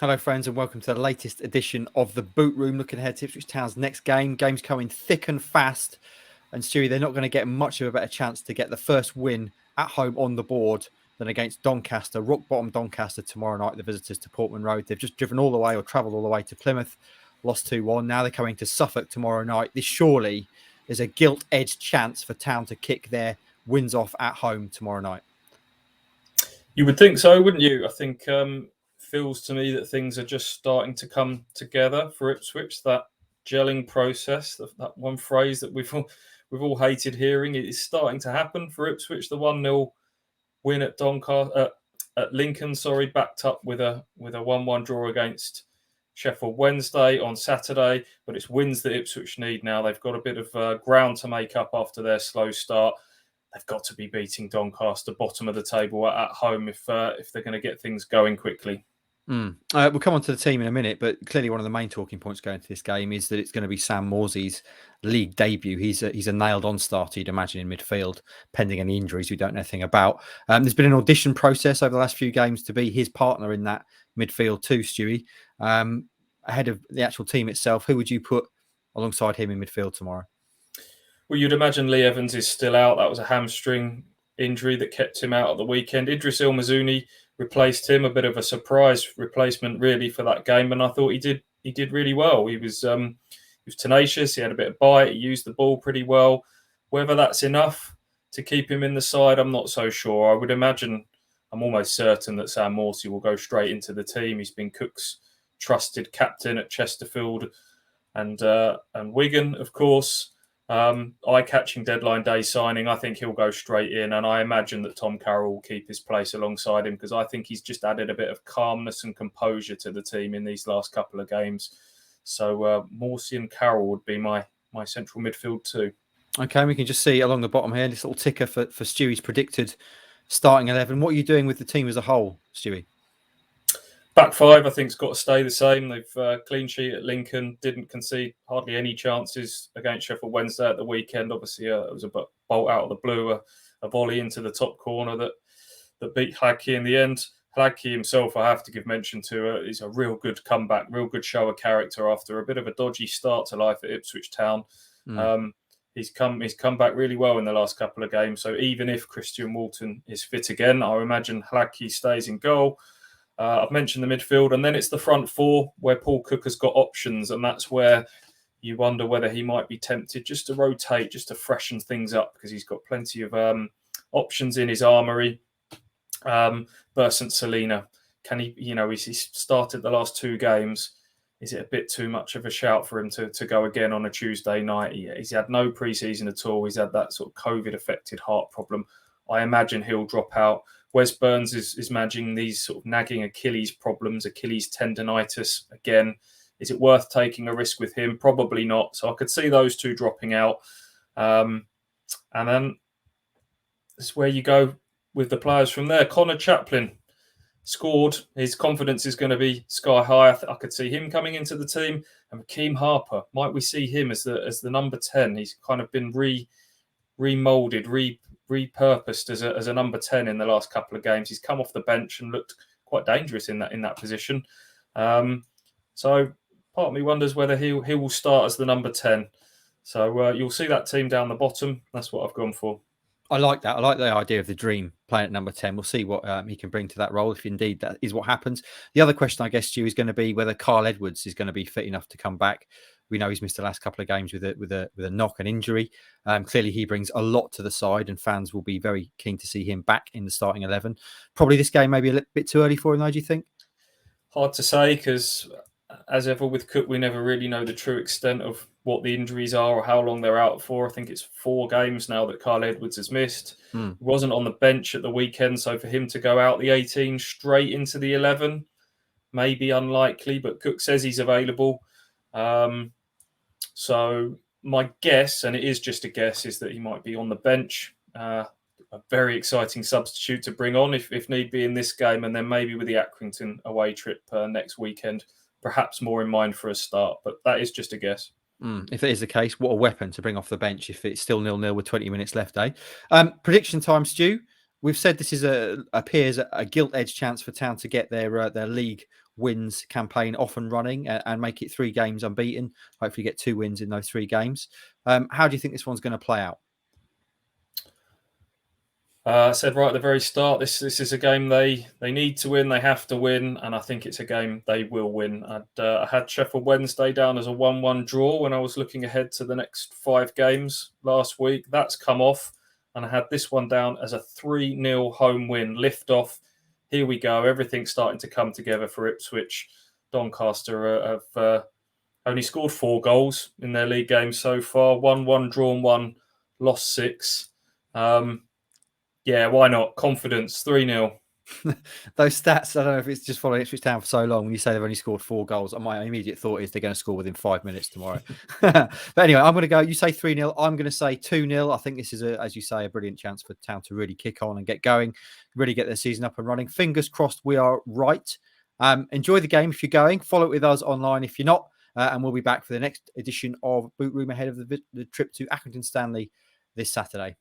Hello, friends, and welcome to the latest edition of the Boot Room. Looking ahead to Ipswich Town's next game. Game's coming thick and fast. And Stewie, they're not going to get much of a better chance to get the first win at home on the board than against Doncaster, rock bottom Doncaster tomorrow night, the visitors to Portman Road. They've just driven all the way or travelled all the way to Plymouth, lost 2-1. Now they're coming to Suffolk tomorrow night. This surely is a gilt-edged chance for Town to kick their wins off at home tomorrow night. You would think so, wouldn't you? I think feels to me that things are just starting to come together for Ipswich. That gelling process, that one phrase that we've all hated hearing, it is starting to happen for Ipswich. The 1-0 win at Doncaster at Lincoln, backed up with a 1-1 draw against Sheffield Wednesday on Saturday. But it's wins that Ipswich need now. They've got a bit of ground to make up after their slow start. They've got to be beating Doncaster, bottom of the table at home, if they're going to get things going quickly. We'll come on to the team in a minute, but clearly one of the main talking points going into this game is that it's going to be Sam Morsey's league debut. He's a nailed-on starter, you'd imagine, in midfield, pending any injuries we don't know anything about. There's been an audition process over the last few games to be his partner in that midfield too, Stewie. Ahead of the actual team itself, who would you put alongside him in midfield tomorrow? Well, you'd imagine Lee Evans is still out. That was a hamstring injury that kept him out at the weekend. Idris El-Mazouni replaced him, a bit of a surprise replacement really for that game, and I thought he did really well. He was tenacious, he had a bit of bite, he used the ball pretty well. Whether that's enough to keep him in the side, I'm not so sure. I would imagine, I'm almost certain that Sam Morsey will go straight into the team. He's been Cook's trusted captain at Chesterfield and Wigan, of course. Eye-catching deadline day signing. I think he'll go straight in, and I imagine that Tom Carroll will keep his place alongside him because I think he's just added a bit of calmness and composure to the team in these last couple of games. So Morsey and Carroll would be my central midfield too. Okay, we can just see along the bottom here this little ticker for Stewie's predicted starting 11. What are you doing with the team as a whole, Stewie? Back five, I think, has got to stay the same. They've clean sheet at Lincoln, didn't concede hardly any chances against Sheffield Wednesday at the weekend. Obviously, it was a bolt out of the blue, a volley into the top corner that beat Hladky in the end. Hladky himself, I have to give mention to, is a real good comeback, real good show of character after a bit of a dodgy start to life at Ipswich Town. He's come back really well in the last couple of games. So even if Christian Walton is fit again, I imagine Hladky stays in goal. I've mentioned the midfield, and then it's the front four where Paul Cook has got options, and that's where you wonder whether he might be tempted just to rotate, just to freshen things up, because he's got plenty of options in his armoury. Bersant Selina, can he? He's started the last two games. Is it a bit too much of a shout for him to go again on a Tuesday night? He's had no pre-season at all. He's had that sort of COVID-affected heart problem. I imagine he'll drop out. Wes Burns is managing these sort of nagging Achilles problems, Achilles tendonitis again. Is it worth taking a risk with him? Probably not. So I could see those two dropping out. And then that's where you go with the players from there. Connor Chaplin scored. His confidence is going to be sky high. I could see him coming into the team. And Keem Harper, might we see him as the number 10? He's kind of been remoulded, repurposed as a number 10 in the last couple of games. He's come off the bench and looked quite dangerous in that position. So part of me wonders whether he will start as the number 10. So you'll see that team down the bottom. That's what I've gone for. I like that. I like the idea of the dream playing at number 10. We'll see what he can bring to that role, if indeed that is what happens. The other question, I guess, Stu, is going to be whether Carl Edwards is going to be fit enough to come back. We know he's missed the last couple of games with a knock and injury. Clearly, he brings a lot to the side, and fans will be very keen to see him back in the starting 11. Probably this game maybe a little bit too early for him, though, do you think? Hard to say, because as ever with Cook, we never really know the true extent of what the injuries are or how long they're out for. I think it's 4 games now that Carl Edwards has missed. He wasn't on the bench at the weekend, so for him to go out the 18 straight into the 11 may be unlikely, but Cook says he's available. So my guess, and it is just a guess, is that he might be on the bench. A very exciting substitute to bring on if need be in this game, and then maybe with the Accrington away trip next weekend, perhaps more in mind for a start. But that is just a guess. If it is the case, what a weapon to bring off the bench if it's still 0-0 with 20 minutes left, eh? Prediction time, Stu. We've said this appears a gilt-edged chance for Town to get their league wins campaign off and running and make it 3 games unbeaten. Hopefully get 2 wins in those 3 games. How do you think this one's going to play out? I said right at the very start, this is a game they need to win, they have to win, and I think it's a game they will win. I had Sheffield Wednesday down as a 1-1 draw when I was looking ahead to the next 5 games last week. That's come off, and I had this one down as a 3-0 home win. Lift off. Here we go. Everything's starting to come together for Ipswich. Doncaster have only scored 4 goals in their league games so far. 1-1, drawn 1, lost 6. Yeah, why not? Confidence, 3-0. Those stats, I don't know if it's just following Ipswich Town for so long. When you say they've only scored 4 goals, my immediate thought is they're going to score within 5 minutes tomorrow. But anyway, I'm going to go. You say 3-0. I'm going to say 2-0. I think this is, as you say, a brilliant chance for Town to really kick on and get going, really get their season up and running. Fingers crossed we are right. Enjoy the game if you're going. Follow it with us online if you're not. And we'll be back for the next edition of Boot Room ahead of the trip to Accrington Stanley this Saturday.